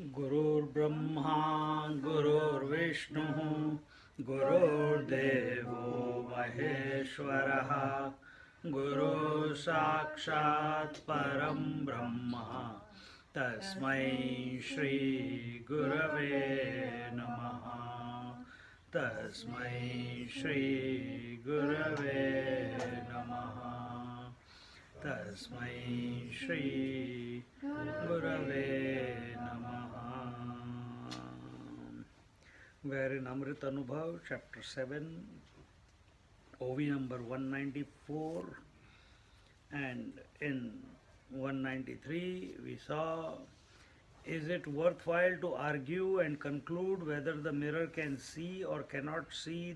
गुरुर्ब्रह्मा गुरुर्विष्णुः गुरुर्देवो महेश्वरः गुरुः साक्षात् परं ब्रह्म तस्मै श्री गुरवे नमः तस्मै श्री गुरवे नमः तस्मै श्री गुरवे नमः. We are in Amrutanubhava chapter 7, OV number 194, and in 193 we saw, is it worthwhile to argue and conclude whether the mirror can see or cannot see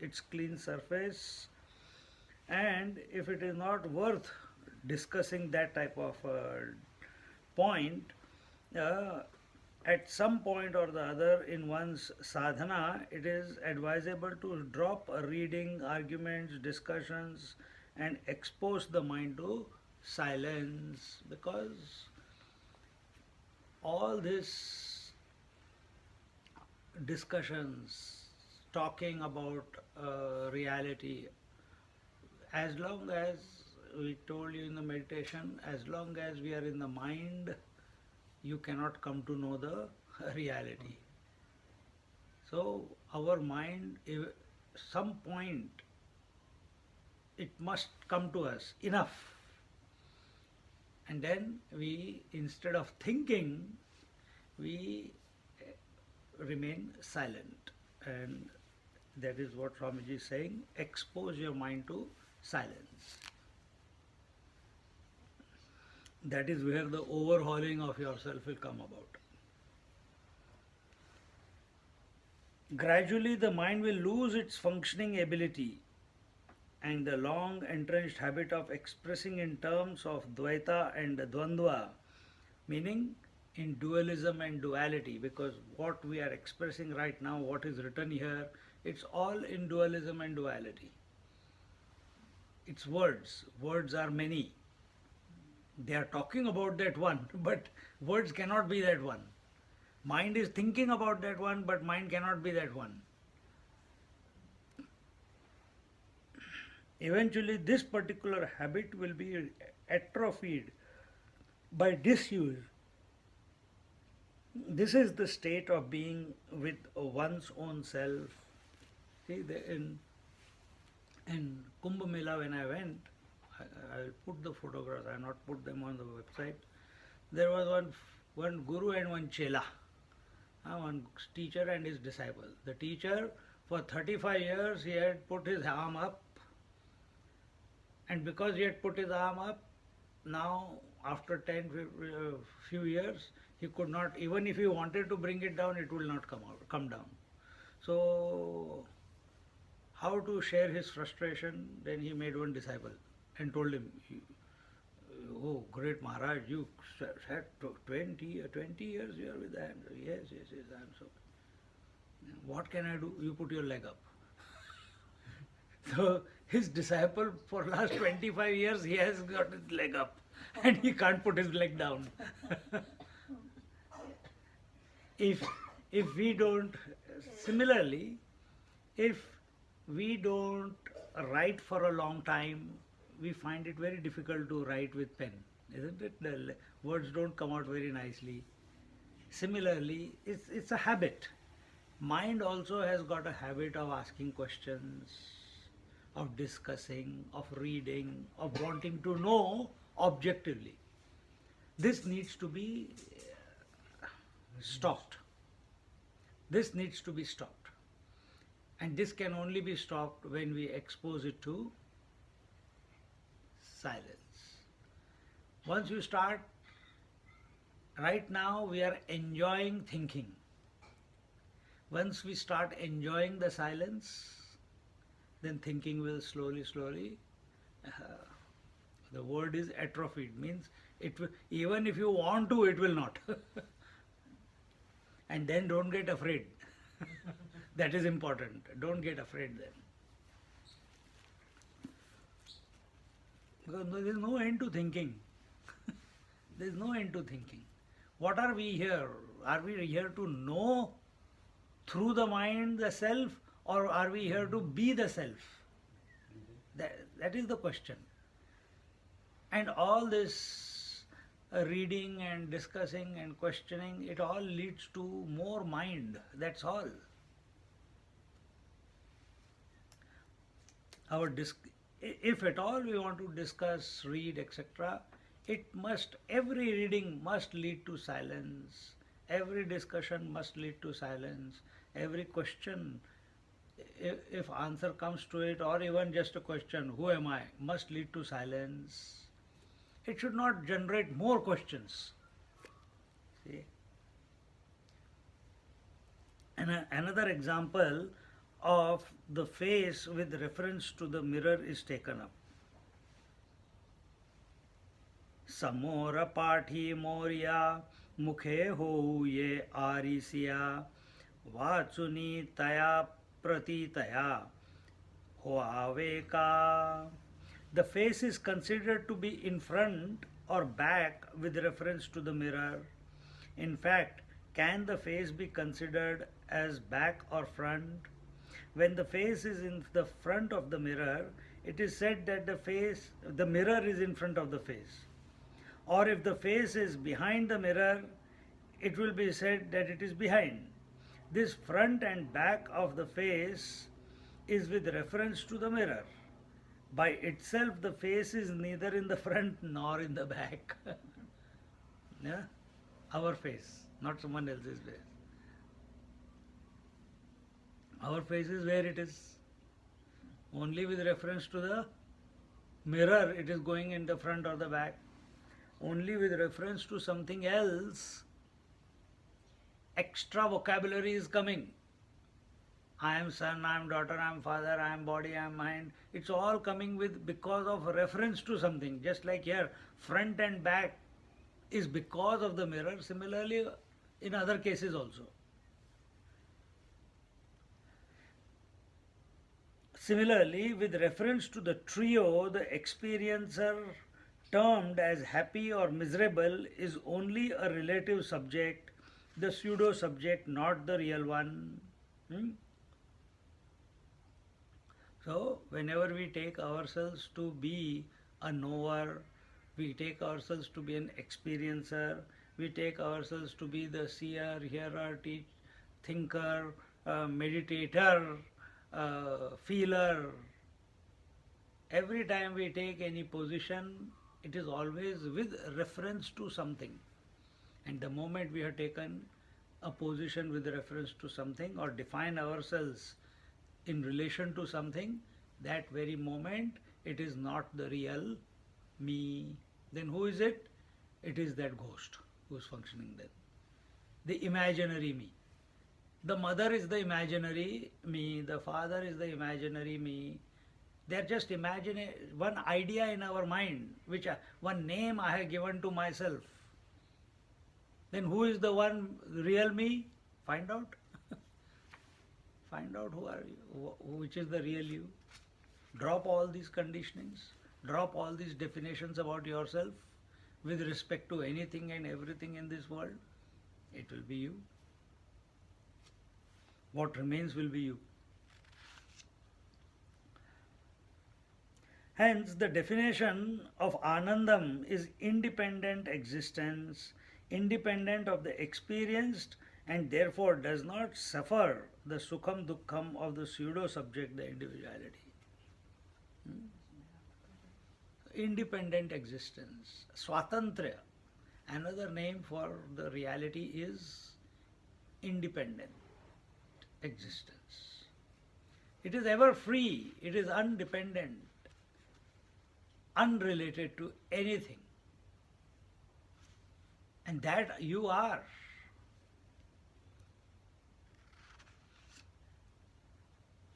its clean surface? And if it is not worth discussing that type of point, at some point or the other in one's sadhana, it is advisable to drop reading, arguments, discussions, and expose the mind to silence, because all these discussions, talking about reality, as long as we told you in the meditation, as long as we are in the mind, you cannot come to know the reality. So our mind, some point, it must come to us enough, and then we, instead of thinking, we remain silent. And that is what Swamiji is saying: expose your mind to silence. That is where the overhauling of yourself will come about. Gradually the mind will lose its functioning ability, and the long entrenched habit of expressing in terms of Dvaita and Dvandva, meaning in dualism and duality, because what we are expressing right now, what is written here, it's all in dualism and duality. It's words. Words are many. They are talking about that one, but words cannot be that one. Mind is thinking about that one, but mind cannot be that one. Eventually, this particular habit will be atrophied by disuse. This is the state of being with one's own self. See, in Kumbh Mela, when I went, I will put the photographs, I have not put them on the website. There was one guru and one chela, one teacher and his disciple. The teacher, for 35 years, he had put his arm up, and because he had put his arm up, now after few years, he could not, even if he wanted to bring it down, it will not come down. So, how to share his frustration? Then he made one disciple and told him, "Oh, great Maharaj, you said 20 years you are with the hand." Yes, I am so. What can I do? You put your leg up. So his disciple for last 25 years, he has got his leg up and he can't put his leg down. If we don't, similarly, if we don't write for a long time, we find it very difficult to write with pen, isn't it? The words don't come out very nicely. Similarly, it's a habit. Mind also has got a habit of asking questions, of discussing, of reading, of wanting to know objectively. This needs to be stopped. This needs to be stopped. And this can only be stopped when we expose it to silence. Once you start, right now we are enjoying thinking. Once we start enjoying the silence, then thinking will slowly, the word is atrophied, means it will, even if you want to, it will not. And then don't get afraid. That is important. Don't get afraid then. Because there is no end to thinking. There is no end to thinking. What are we here? Are we here to know through the mind the self, or are we here to be the self? That is the question. And all this reading and discussing and questioning, it all leads to more mind. That's all. If at all we want to discuss, read, etc., every reading must lead to silence. Every discussion must lead to silence. Every question, if answer comes to it, or even just a question, who am I, must lead to silence. It should not generate more questions. See? And another example of the face with reference to the mirror is taken up. Samora pathi moria mukhe ho ye arisiya vachuni taya pratitaya hoaveka. The face is considered to be in front or back with reference to the mirror. In fact, can the face be considered as back or front? When the face is in the front of the mirror, it is said that the mirror is in front of the face. Or if the face is behind the mirror, it will be said that it is behind. This front and back of the face is with reference to the mirror. By itself, the face is neither in the front nor in the back. Yeah? Our face, not someone else's face. Our face is where it is. Only with reference to the mirror, it is going in the front or the back. Only with reference to something else, extra vocabulary is coming. I am son, I am daughter, I am father, I am body, I am mind. It's all coming because of reference to something. Just like here, front and back is because of the mirror. Similarly, in other cases also. Similarly, with reference to the trio, the experiencer termed as happy or miserable is only a relative subject, the pseudo subject, not the real one. So, whenever we take ourselves to be a knower, we take ourselves to be an experiencer, we take ourselves to be the seer, hearer, thinker, meditator, feeler. Every time we take any position, it is always with reference to something. And the moment we have taken a position with reference to something or define ourselves in relation to something, that very moment it is not the real me. Then who is it? It is that ghost who is functioning then. The imaginary me. The mother is the imaginary me, the father is the imaginary me. They are just imagining one idea in our mind, one name I have given to myself. Then who is the one real me? Find out. Find out who are you, which is the real you. Drop all these conditionings, drop all these definitions about yourself with respect to anything and everything in this world. It will be you. What remains will be you. Hence, the definition of Anandam is independent existence, independent of the experienced, and therefore does not suffer the sukham dukkham of the pseudo subject, the individuality. Independent existence. Swatantrya. Another name for the reality is independent existence. It is ever free, it is undependent, unrelated to anything. And that you are.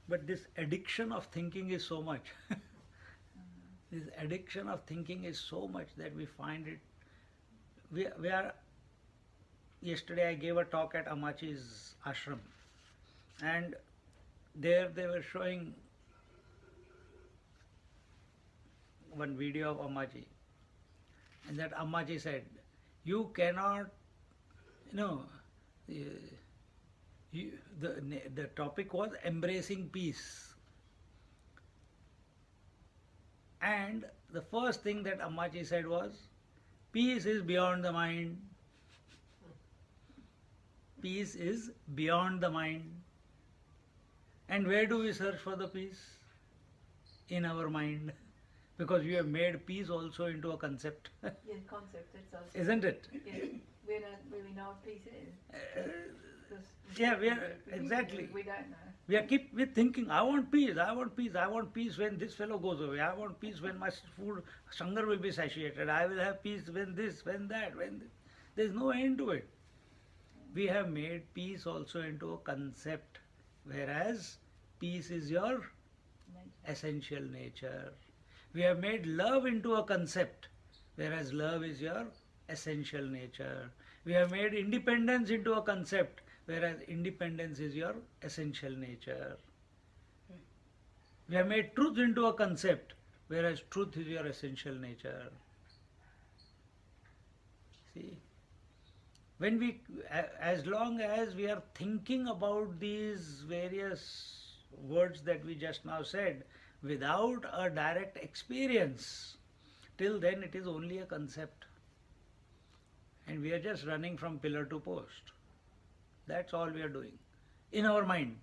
But this addiction of thinking is so much. This addiction of thinking is so much that we find it. We are. Yesterday I gave a talk at Amachi's ashram, and there they were showing one video of Ammachi, and that Ammachi said, you cannot know, uh, the topic was embracing peace. And the first thing that Ammaji said was, peace is beyond the mind. Peace is beyond the mind. And where do we search for the peace? In our mind. Because we have made peace also into a concept. Yes, concept itself. Isn't it? Yes. We don't really know what peace is. Yeah, we are, exactly. We don't know. We're thinking, I want peace, I want peace, I want peace when this fellow goes away, I want peace when my food, hunger will be satiated, I will have peace when this, when that, when this. There's no end to it. We have made peace also into a concept, whereas peace is your essential nature. We have made love into a concept, whereas love is your essential nature. We have made independence into a concept, whereas independence is your essential nature. We have made truth into a concept, whereas truth is your essential nature. See, when we, as long as we are thinking about these various words that we just now said, without a direct experience, till then it is only a concept. And we are just running from pillar to post. That's all we are doing. In our mind.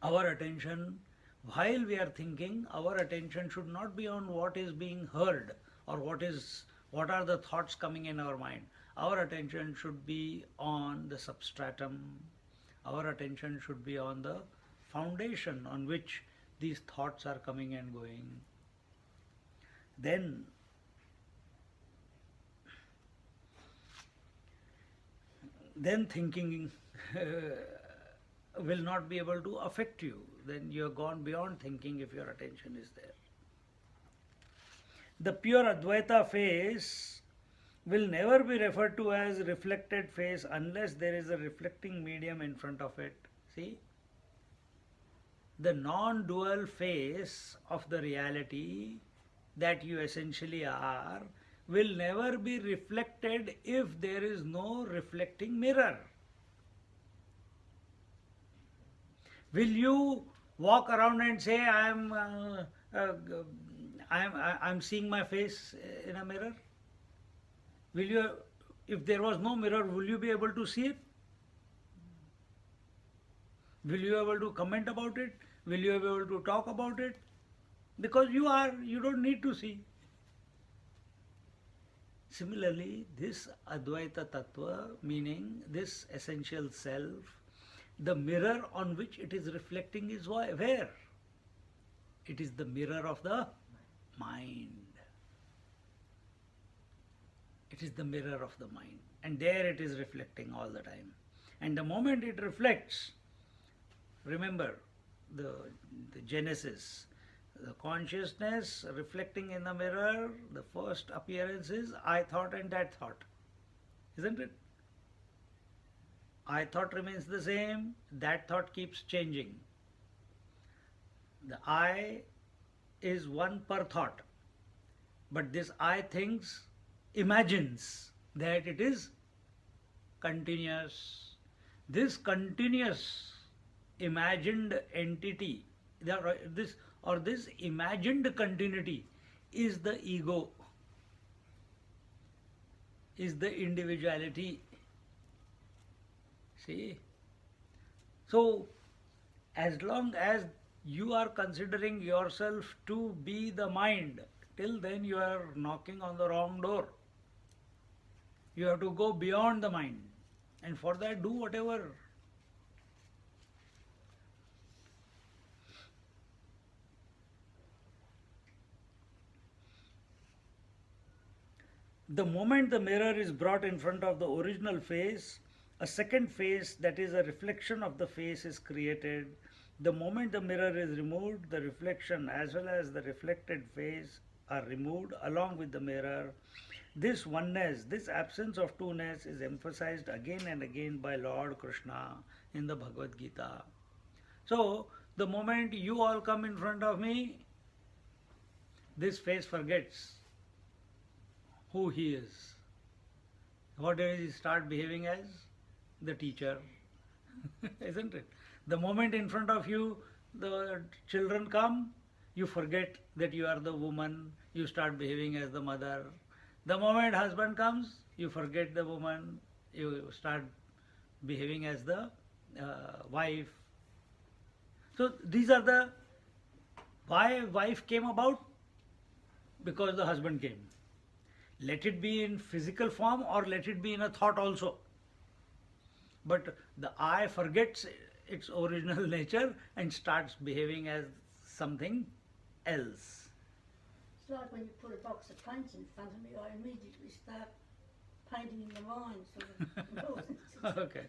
Our attention, while we are thinking, our attention should not be on what is being heard or what are the thoughts coming in our mind. Our attention should be on the substratum. Our attention should be on the foundation on which these thoughts are coming and going. Then thinking will not be able to affect you. Then you have gone beyond thinking if your attention is there. The pure Advaita face will never be referred to as reflected face unless there is a reflecting medium in front of it. See? The non-dual face of the reality that you essentially are will never be reflected if there is no reflecting mirror. Will you walk around and say, I'm seeing my face in a mirror? Will you, if there was no mirror, will you be able to see it? Will you be able to comment about it? Will you be able to talk about it? Because you don't need to see. Similarly, this Advaita Tattva, meaning this essential self, the mirror on which it is reflecting is where? It is the mirror of the mind. It is the mirror of the mind. And there it is reflecting all the time. And the moment it reflects, remember the genesis, the consciousness reflecting in the mirror, the first appearance is I thought and that thought. Isn't it? I thought remains the same, that thought keeps changing. The I is one per thought. But this I thinks, imagines that it is continuous. This continuous imagined entity, this imagined continuity is the ego, is the individuality. See? So, as long as you are considering yourself to be the mind, till then you are knocking on the wrong door. You have to go beyond the mind. And for that, do whatever. The moment the mirror is brought in front of the original face, a second face that is a reflection of the face is created. The moment the mirror is removed, the reflection as well as the reflected face are removed along with the mirror. This oneness, this absence of two-ness is emphasized again and again by Lord Krishna in the Bhagavad Gita. So, the moment you all come in front of me, this face forgets who he is. What does he start behaving as? The teacher. Isn't it? The moment in front of you the children come, you forget that you are the woman, you start behaving as the mother. The moment husband comes, you forget the woman, you start behaving as the wife. So these are the why wife came about, because the husband came. Let it be in physical form or let it be in a thought also. But the I forgets its original nature and starts behaving as something else. It's like when you put a box of paints in front of me, I immediately start painting in the lines sort of. Okay.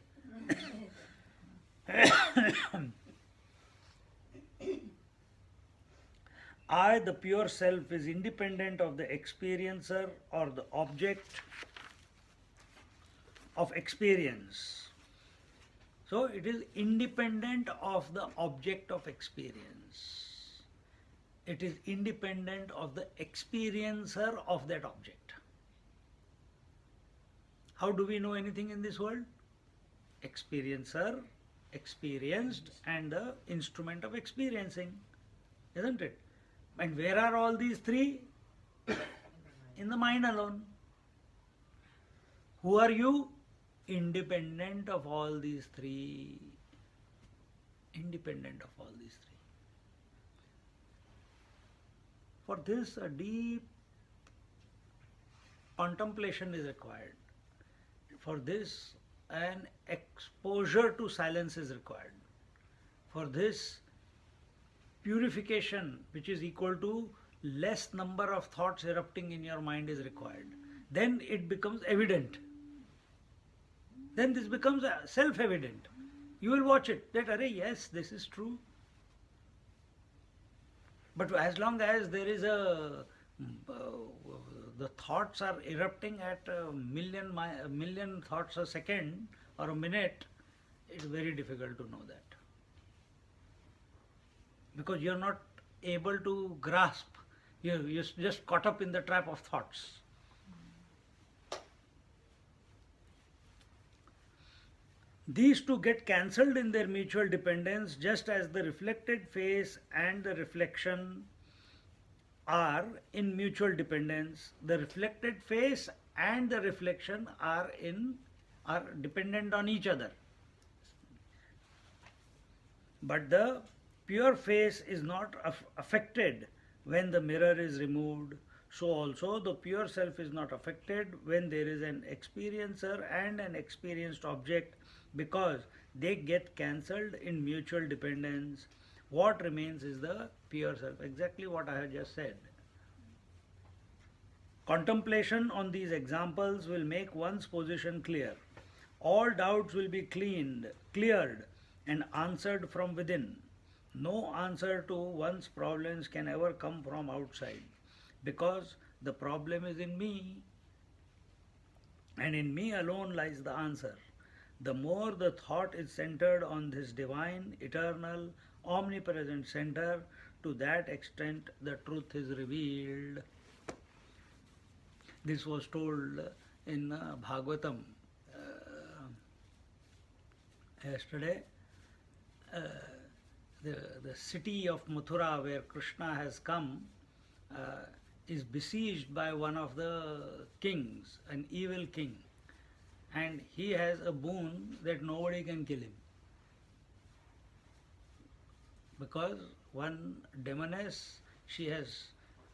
I, the pure self, is independent of the experiencer or the object of experience. So it is independent of the object of experience. It is independent of the experiencer of that object. How do we know anything in this world? Experiencer, experienced, and the instrument of experiencing, isn't it? And where are all these three? In the mind alone. Who are you? Independent of all these three. Independent of all these three. For this, a deep contemplation is required. For this, an exposure to silence is required. For this, purification, which is equal to less number of thoughts erupting in your mind, is required. Then it becomes evident. Then this becomes self-evident. You will watch it, that, array, yes, this is true. But as long as there is the thoughts are erupting at a million thoughts a second or a minute, it's very difficult to know that. Because you're not able to grasp, you're just caught up in the trap of thoughts. These two get cancelled in their mutual dependence, just as the reflected face and the reflection are in mutual dependence. The reflected face and the reflection are dependent on each other. But the pure face is not affected when the mirror is removed. So also the pure self is not affected when there is an experiencer and an experienced object, because they get cancelled in mutual dependence. What remains is the pure self. Exactly what I have just said. Contemplation on these examples will make one's position clear. All doubts will be cleared and answered from within. No answer to one's problems can ever come from outside, because the problem is in me, and in me alone lies the answer. The more the thought is centered on this divine, eternal, omnipresent center, to that extent the truth is revealed. This was told in Bhagavatam yesterday. The city of Mathura, where Krishna has come, is besieged by one of the kings, an evil king. And he has a boon that nobody can kill him. Because one demoness, she has,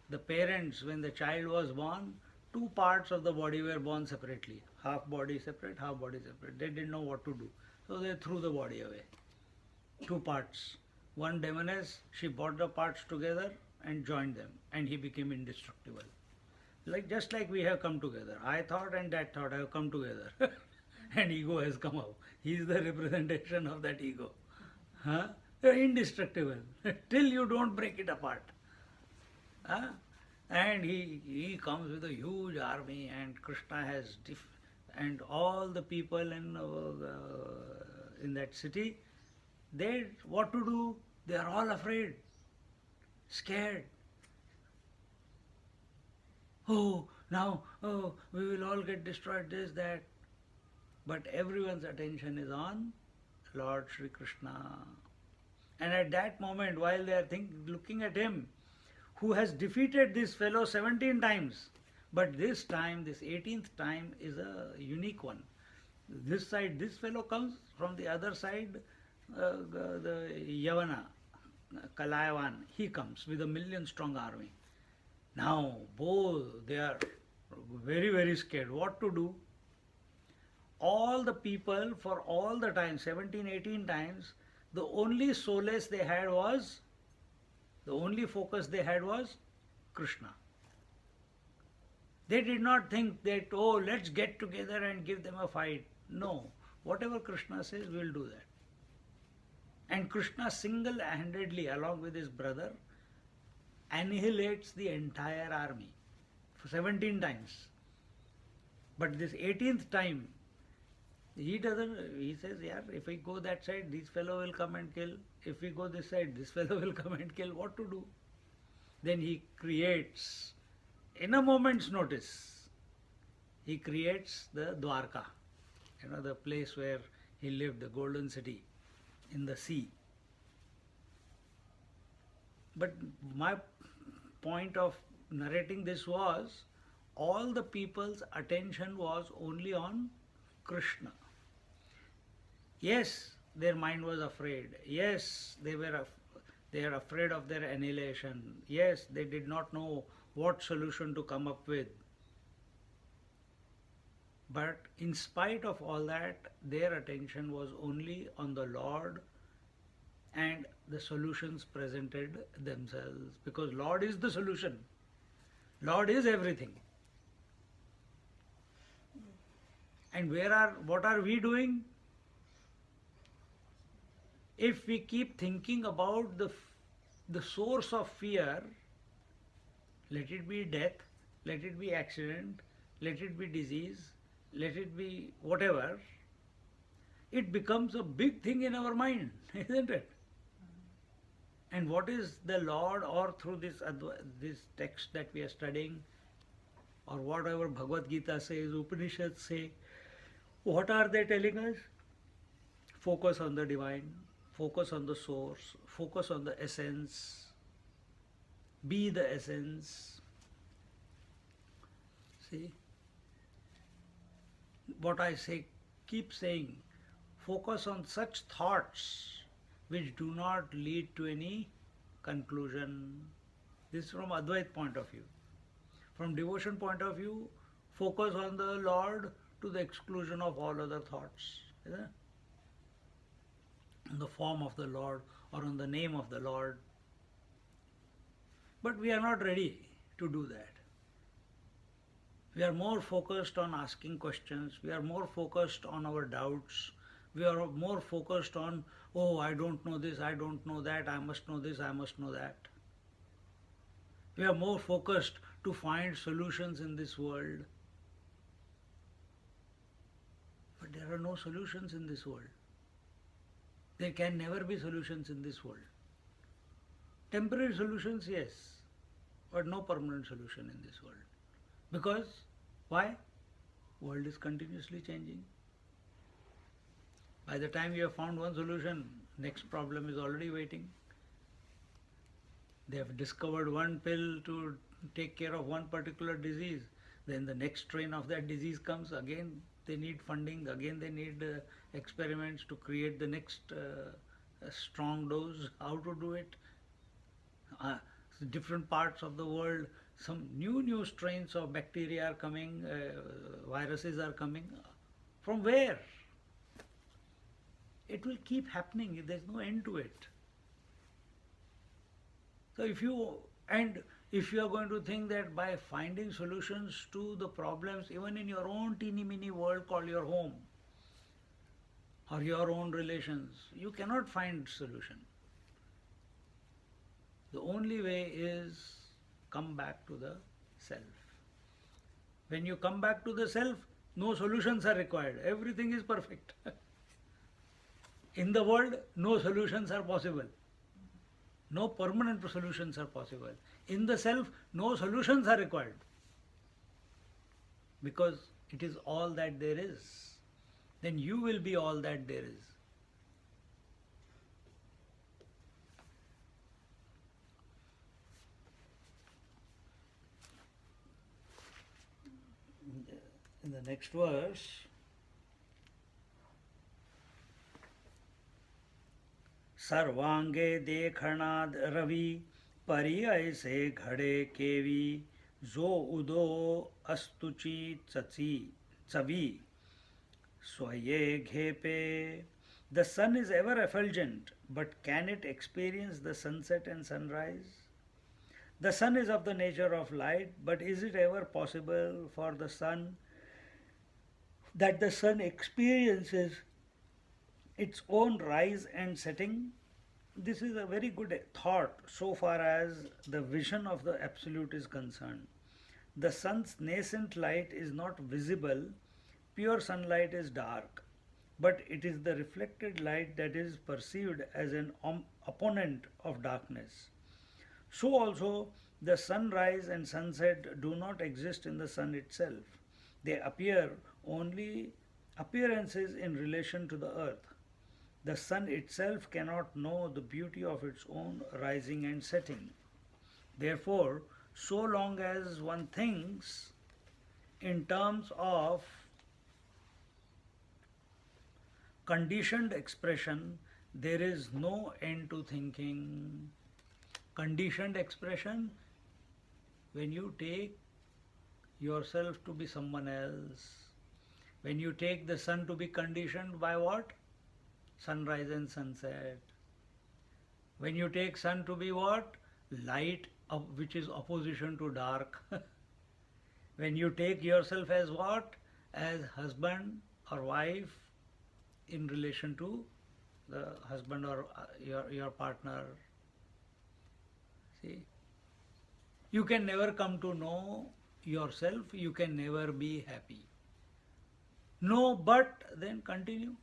the parents, when the child was born, two parts of the body were born separately. Half body separate, half body separate. They didn't know what to do. So they threw the body away. Two parts. One demoness, she brought the parts together and joined them, and he became indestructible. Just like we have come together. I thought and that thought have come together. And ego has come out. He is the representation of that ego. Huh? You're indestructible till you don't break it apart. Huh? And he comes with a huge army, and Krishna has and all the people in that city, they, what to do? They are all afraid, scared. Oh, Now, oh, we will all get destroyed, this, that. But everyone's attention is on Lord Sri Krishna. And at that moment, while they are looking at him, who has defeated this fellow 17 times, but this time, this 18th time, is a unique one. This side, this fellow comes, from the other side, the Yavana, Kalayavan, he comes with a 1 million strong army. Now, both, they are very, very scared. What to do? All the people, for all the time, 17, 18 times, the only solace they had was, the only focus they had was Krishna. They did not think that, oh, let's get together and give them a fight. No, whatever Krishna says, we'll do that. And Krishna single-handedly, along with his brother, annihilates the entire army for 17 times. But this 18th time, he says, yeah, if we go that side, this fellow will come and kill. If we go this side, this fellow will come and kill. What to do? Then he creates, in a moment's notice, he creates the Dwarka, the place where he lived, the golden city in the sea. But my point of narrating this was, all the people's attention was only on Krishna. Yes, their mind was afraid. Yes, they are afraid of their annihilation. Yes, they did not know what solution to come up with. But in spite of all that, their attention was only on the Lord and the solutions presented themselves. Because Lord is the solution. Lord is everything. And what are we doing? If we keep thinking about the source of fear, let it be death, let it be accident, let it be disease, let it be whatever, it becomes a big thing in our mind, isn't it? And what is the Lord, or through this text that we are studying, or whatever Bhagavad Gita says, Upanishads say, what are they telling us? Focus on the divine, focus on the source, focus on the essence, be the essence. See? What I say, keep saying, focus on such thoughts which do not lead to any conclusion. This is from Advait point of view. From devotion point of view, focus on the Lord to the exclusion of all other thoughts. Isn't it? On the form of the Lord or on the name of the Lord. But we are not ready to do that. We are more focused on asking questions. We are more focused on our doubts. We are more focused on, oh, I don't know this, I don't know that, I must know this, I must know that. We are more focused to find solutions in this world. But there are no solutions in this world. There can never be solutions in this world. Temporary solutions, yes, but no permanent solution in this world. Because, why? World is continuously changing. By the time you have found one solution, next problem is already waiting. They have discovered one pill to take care of one particular disease. Then the next strain of that disease comes. Again, they need funding. Again, they need experiments to create the next strong dose. How to do it? Different parts of the world, some new strains of bacteria are coming, viruses are coming. From where? It will keep happening. There's no end to it. So if you are going to think that by finding solutions to the problems, even in your own teeny mini world called your home, or your own relations, you cannot find solution. The only way is come back to the self. When you come back to the self, no solutions are required. Everything is perfect. In the world, no solutions are possible. No permanent solutions are possible. In the self, no solutions are required. because it is all that there is. Then you will be all that there is. In the next verse, सर्वांगे देखणाद Ravi परि ऐसे घड़े केवी जो उदो अस्तुचि चची चवी स्वये घेपे. The sun is ever effulgent, but can it experience the sunset and sunrise? The sun is of the nature of light, but is it ever possible for the sun that the sun experiences its own rise and setting? This is a very good thought so far as the vision of the Absolute is concerned. The sun's nascent light is not visible, pure sunlight is dark, but it is the reflected light that is perceived as an opponent of darkness. So also, the sunrise and sunset do not exist in the sun itself. They appear only appearances in relation to the earth. The sun itself cannot know the beauty of its own rising and setting. Therefore, so long as one thinks in terms of conditioned expression, there is no end to thinking. Conditioned expression, when you take yourself to be someone else, when you take the sun to be conditioned by what? Sunrise and sunset. When you take sun to be what? Light, which is opposition to dark. When you take yourself as what? As husband or wife in relation to the husband or your partner. See, you can never come to know yourself, you can never be happy. No, but then continue.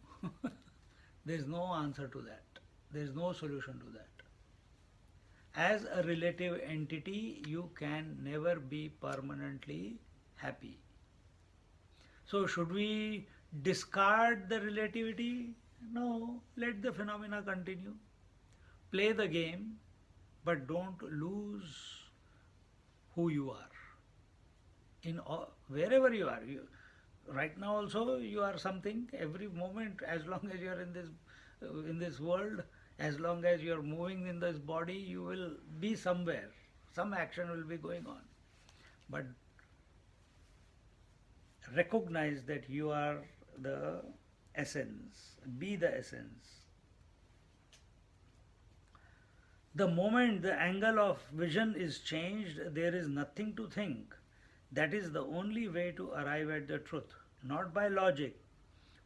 There is no answer to that. There is no solution to that. As a relative entity, you can never be permanently happy. So, should we discard the relativity? No, let the phenomena continue. Play the game, but don't lose who you are. Wherever you are, right now also you are something. Every moment, as long as you are in this world, as long as you are moving in this body, you will be somewhere. Some action will be going on. But recognize that you are the essence. Be the essence. The moment the angle of vision is changed, there is nothing to think. That is the only way to arrive at the truth, not by logic,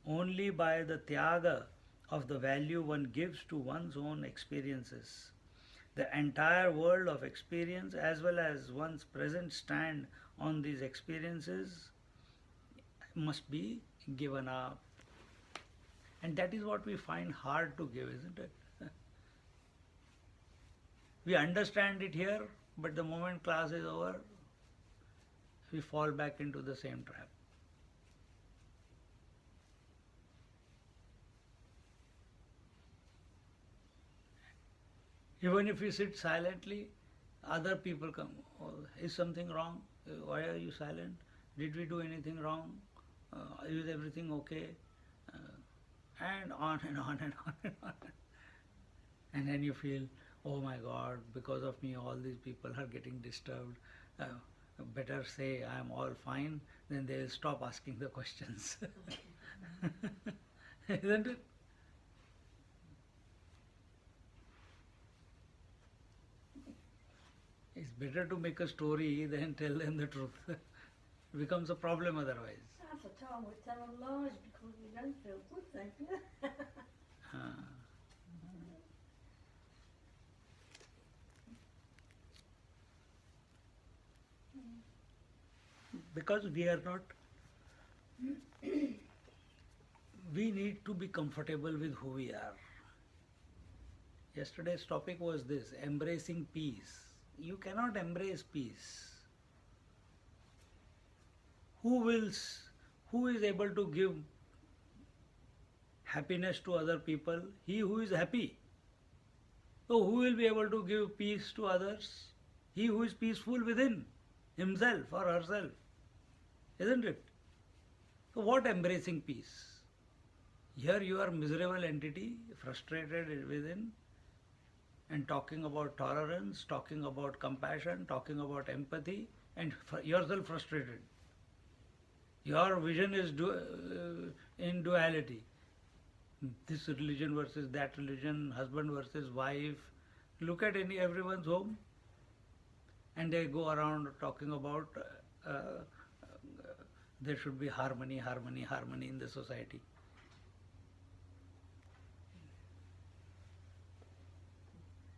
only by the tyaga of the value one gives to one's own experiences. The entire world of experience, as well as one's present stand on these experiences, must be given up. And that is what we find hard to give, isn't it? We understand it here, but the moment class is over, we fall back into the same trap. Even if we sit silently, other people come. Oh, is something wrong? Why are you silent? Did we do anything wrong? Is everything okay? And on and on and on and on. And then you feel, oh my God, because of me all these people are getting disturbed. Better say I am all fine, then they will stop asking the questions. Isn't it? It's better to make a story than tell them the truth. It becomes a problem otherwise. Half the time we tell lies because we don't feel good, thank you. Because we are not, we need to be comfortable with who we are. Yesterday's topic was this, embracing peace. You cannot embrace peace. who is able to give happiness to other people? He who is happy. So who will be able to give peace to others? He who is peaceful within himself or herself. Isn't it? So what embracing peace? Here you are miserable entity, frustrated within, and talking about tolerance, talking about compassion, talking about empathy, and yourself frustrated. Your vision is in duality. This religion versus that religion, husband versus wife. Look at everyone's home, and they go around talking about there should be harmony, harmony, harmony in the society.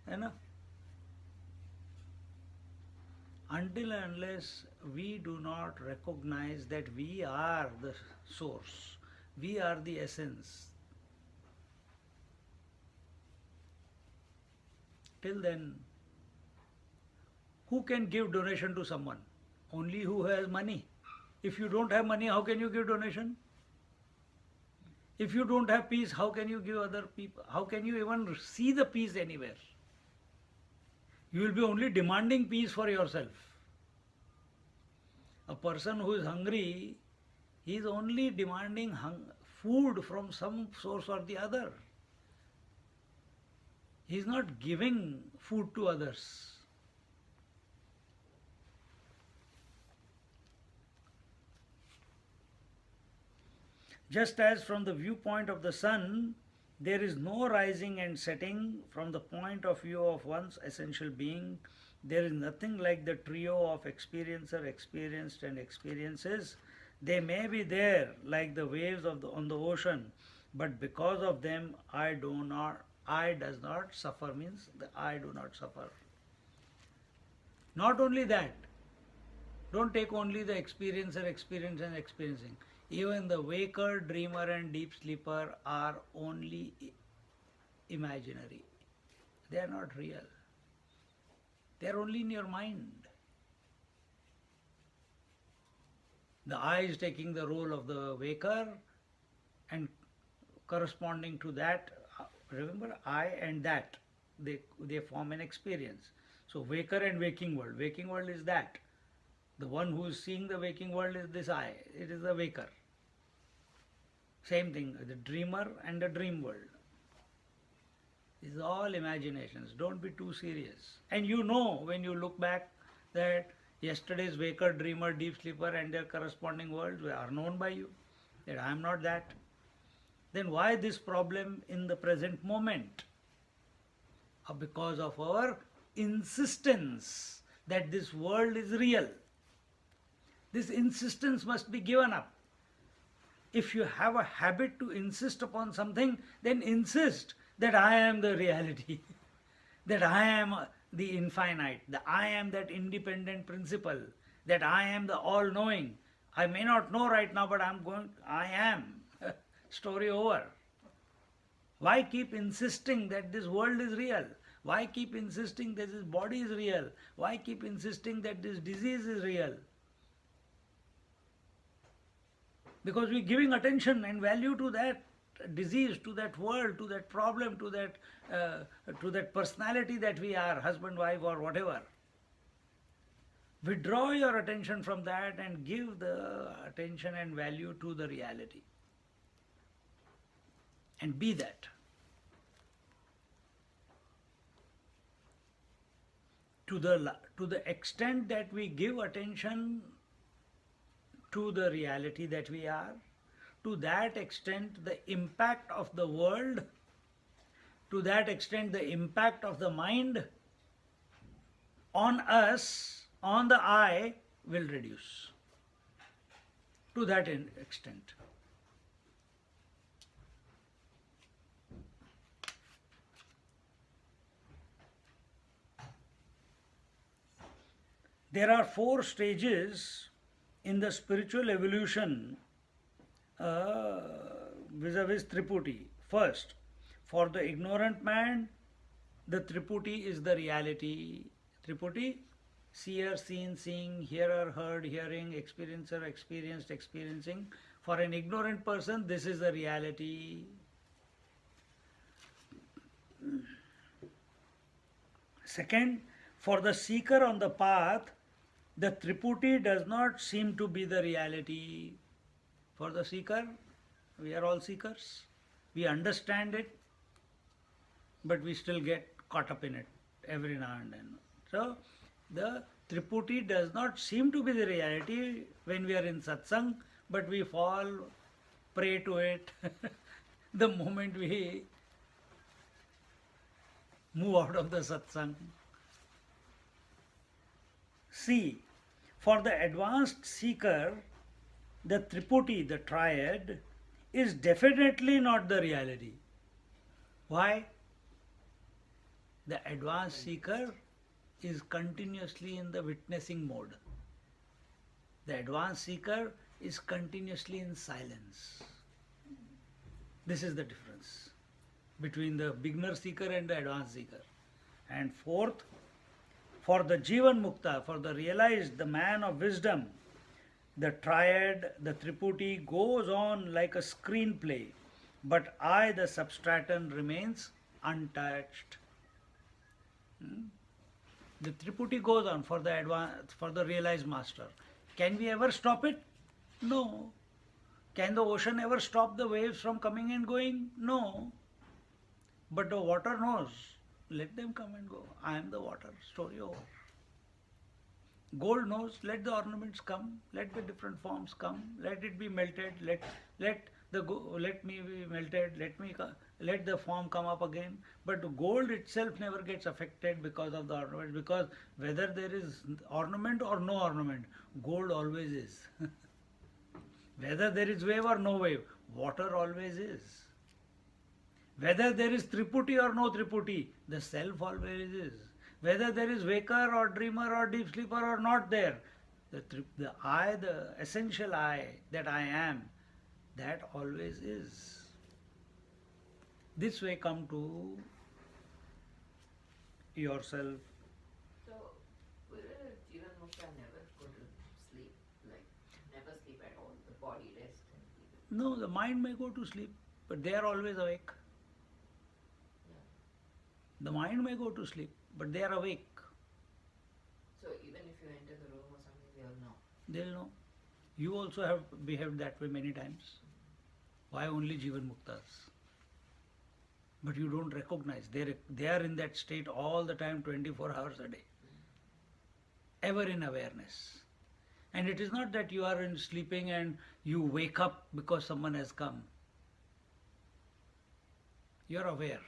You know? Until and unless we do not recognize that we are the source, we are the essence, till then, who can give donation to someone? Only who has money. If you don't have money, how can you give donation? If you don't have peace, how can you give other people? How can you even see the peace anywhere? You will be only demanding peace for yourself. A person who is hungry, he is only demanding food from some source or the other. He is not giving food to others. Just as from the viewpoint of the sun, there is no rising and setting, from the point of view of one's essential being, there is nothing like the trio of experiencer, experienced, and experiences. They may be there like the waves on the ocean, but because of them, I does not suffer, means the I do not suffer. Not only that, don't take only the experiencer, experience and experiencing. Even the waker, dreamer and deep sleeper are only imaginary. They are not real. They are only in your mind. The I is taking the role of the waker, and corresponding to that, remember, I and that, they form an experience. So waker and waking world. Waking world is that. The one who is seeing the waking world is this I. It is the waker. Same thing, the dreamer and the dream world. It's all imaginations. Don't be too serious. And you know when you look back that yesterday's waker, dreamer, deep sleeper and their corresponding worlds are known by you. That I am not that. Then why this problem in the present moment? Because of our insistence that this world is real. This insistence must be given up. If you have a habit to insist upon something, then insist that I am the reality, that I am the infinite, that I am that independent principle, that I am the all-knowing. I may not know right now, but I am. Story over. Why keep insisting that this world is real? Why keep insisting that this body is real? Why keep insisting that this disease is real? Because we're giving attention and value to that disease, to that world, to that problem, to that personality that we are, husband, wife or whatever. Withdraw your attention from that and give the attention and value to the reality. And be that. To the extent that we give attention to the reality that we are, to that extent the impact of the world, to that extent the impact of the mind on us, on the I, will reduce. To that extent. There are 4 stages in the spiritual evolution vis-a-vis Triputi. First, for the ignorant man, the Triputi is the reality. Triputi, seer, seen, seeing, hearer, heard, hearing, experiencer, experienced, experiencing. For an ignorant person, this is the reality. Second, for the seeker on the path, the Triputi does not seem to be the reality. For the seeker, we are all seekers. We understand it, but we still get caught up in it every now and then. So, the Triputi does not seem to be the reality when we are in satsang, but we fall prey to it the moment we move out of the satsang. C. For the advanced seeker, the Triputi, the triad, is definitely not the reality. Why? The advanced seeker is continuously in the witnessing mode. The advanced seeker is continuously in silence. This is the difference between the beginner seeker and the advanced seeker. And fourth, for the Jivan Mukta, for the realized, the man of wisdom, the triad, the Triputi goes on like a screenplay, but I, the substratum, remains untouched. The Triputi goes on for the realized master. Can we ever stop it? No. Can the ocean ever stop the waves from coming and going? No. But the water knows. Let them come and go. I am the water. Story over. Gold knows. Let the ornaments come. Let the different forms come. Let it be melted. Let me be melted. Let the form come up again. But the gold itself never gets affected because of the ornament. Because whether there is ornament or no ornament, gold always is. Whether there is wave or no wave, water always is. Whether there is Triputi or no Triputi, the self always is. Whether there is waker or dreamer or deep sleeper or not there, the I, the essential I that I am, that always is. This way come to yourself. So, will a Jivan Mukta never go to sleep? Like, never sleep at all? The body rests and sleep? No, the mind may go to sleep, but they are always awake. The mind may go to sleep, but they are awake. So even if you enter the room or something, they'll know. They'll know. You also have behaved that way many times. Why only Jivan Muktas? But you don't recognize. They are in that state all the time, 24 hours a day. Ever in awareness. And it is not that you are in sleeping and you wake up because someone has come. You are aware.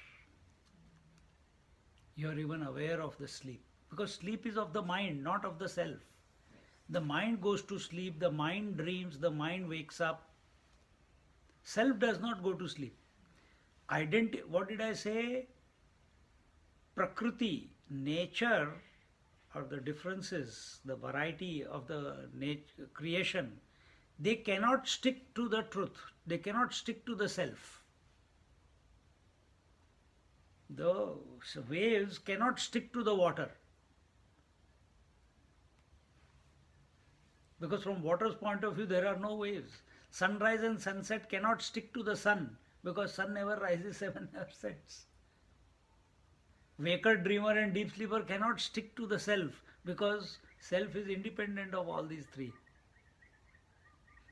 You are even aware of the sleep. Because sleep is of the mind, not of the self. The mind goes to sleep, the mind dreams, the mind wakes up. Self does not go to sleep. What did I say? Prakriti, nature, or the differences, the variety of the creation, they cannot stick to the truth. They cannot stick to the self. The waves cannot stick to the water. Because from water's point of view, there are no waves. Sunrise and sunset cannot stick to the sun, because sun never rises and never sets. Waker, dreamer and deep sleeper cannot stick to the self, because self is independent of all these three.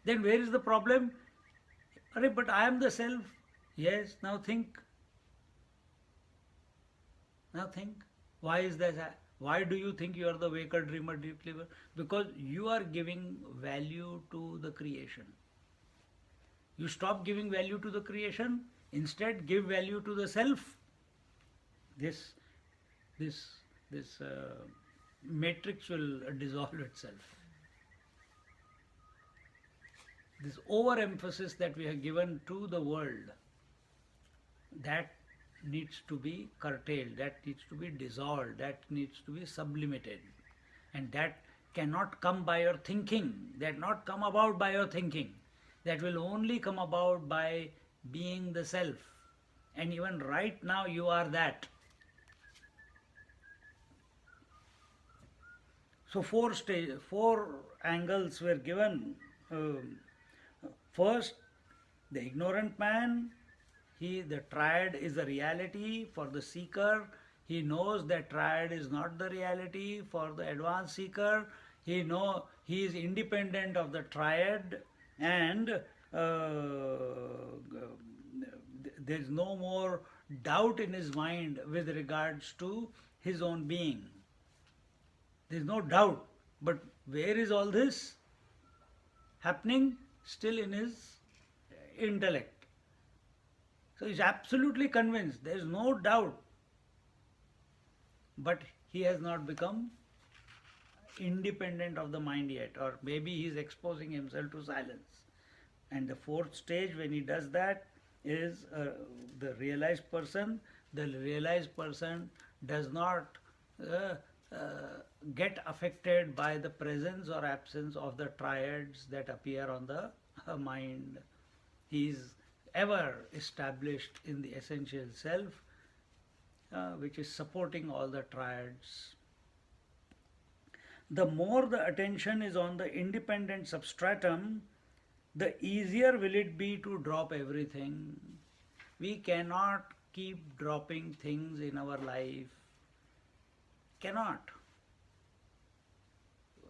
Then where is the problem? But I am the self. Yes, now think. Now think. Why is that? Why do you think you are the waker, dreamer, deep sleeper? Because you are giving value to the creation. You stop giving value to the creation, instead give value to the self. This matrix will dissolve itself. This overemphasis that we have given to the world, that needs to be curtailed, that needs to be dissolved, that needs to be sublimated. And that cannot come by your thinking, that not come about by your thinking. That will only come about by being the self. And even right now you are that. So four angles were given. First, the ignorant man, the triad is a reality for the seeker. He knows that triad is not the reality for the advanced seeker. He is independent of the triad, and there is no more doubt in his mind with regards to his own being. There is no doubt. But where is all this happening? Still in his intellect. So he's absolutely convinced. There is no doubt. But he has not become independent of the mind yet, or maybe he is exposing himself to silence. And the fourth stage, when he does that, is the realized person. The realized person does not get affected by the presence or absence of the triads that appear on the mind. He is ever established in the essential self, which is supporting all the triads. The more the attention is on the independent substratum, the easier will it be to drop everything. We cannot keep dropping things in our life. Cannot.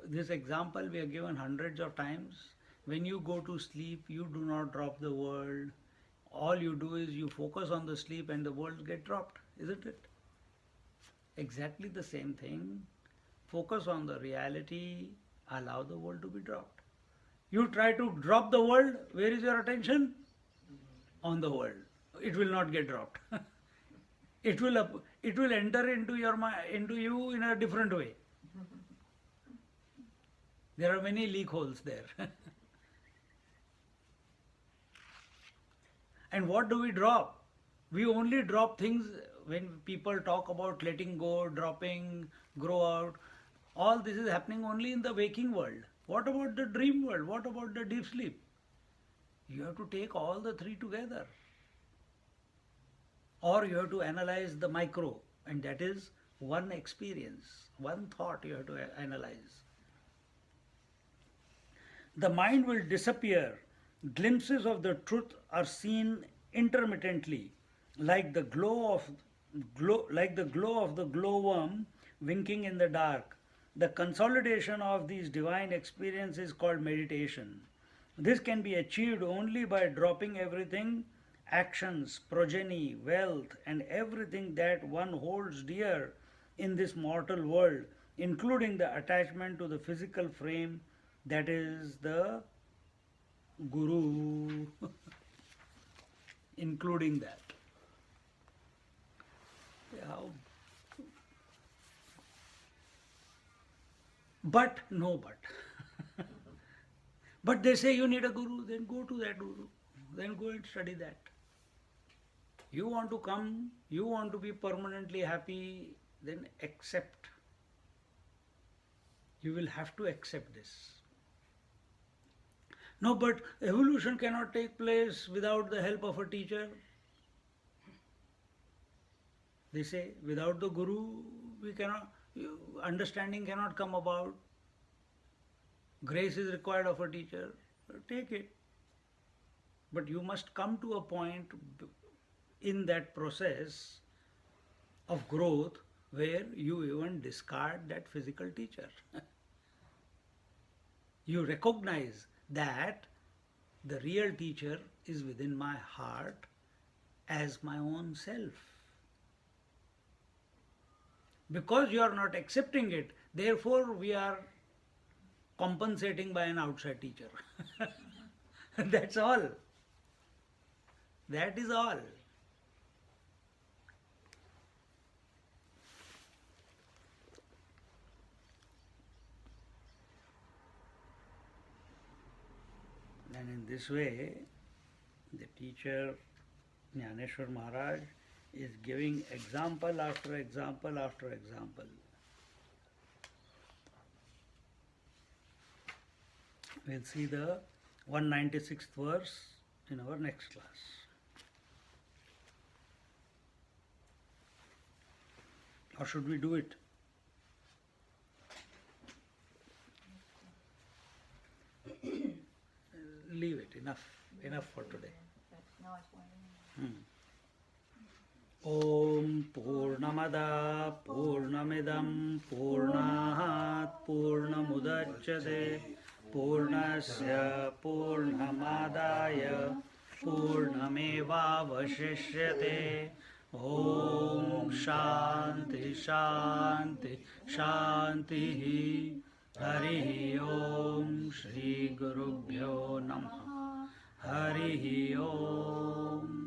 This example we have given hundreds of times. When you go to sleep, you do not drop the world. All you do is you focus on the sleep and the world get dropped, isn't it? Exactly the same thing. Focus on the reality, allow the world to be dropped. You try to drop the world, where is your attention? On the world. It will not get dropped. It will enter into you in a different way. There are many leak holes there. And what do we drop? We only drop things when people talk about letting go, dropping, grow out. All this is happening only in the waking world. What about the dream world? What about the deep sleep? You have to take all the three together. Or you have to analyze the micro, and that is one experience, one thought you have to analyze. The mind will disappear. Glimpses of the truth are seen intermittently, like the glow of the glowworm winking in the dark. The consolidation of these divine experiences is called meditation. This can be achieved only by dropping everything, actions, progeny, wealth, and everything that one holds dear in this mortal world, including the attachment to the physical frame, that is the Guru, including that. How? But, no but. But they say you need a Guru, then go to that Guru. Then go and study that. You want to come, you want to be permanently happy, then accept. You will have to accept this. No, but evolution cannot take place without the help of a teacher. They say without the Guru, understanding cannot come about. Grace is required of a teacher. Take it. But you must come to a point in that process of growth where you even discard that physical teacher. You recognize that the real teacher is within my heart as my own self. Because you are not accepting it, therefore we are compensating by an outside teacher. That's all. That is all. And in this way, the teacher, Jnaneshwar Maharaj, is giving example after example after example. We'll see the 196th verse in our next class. Or should we do it? enough for today. That's nice one. Om Purnamada Purnamidam Purnat Purnamudachyate Purnasya Purnamadaya Purnamevavashishyate. Om Shanti Shanti Shanti. Hari Om Shri Gurubhyo Namaha. Hari Om.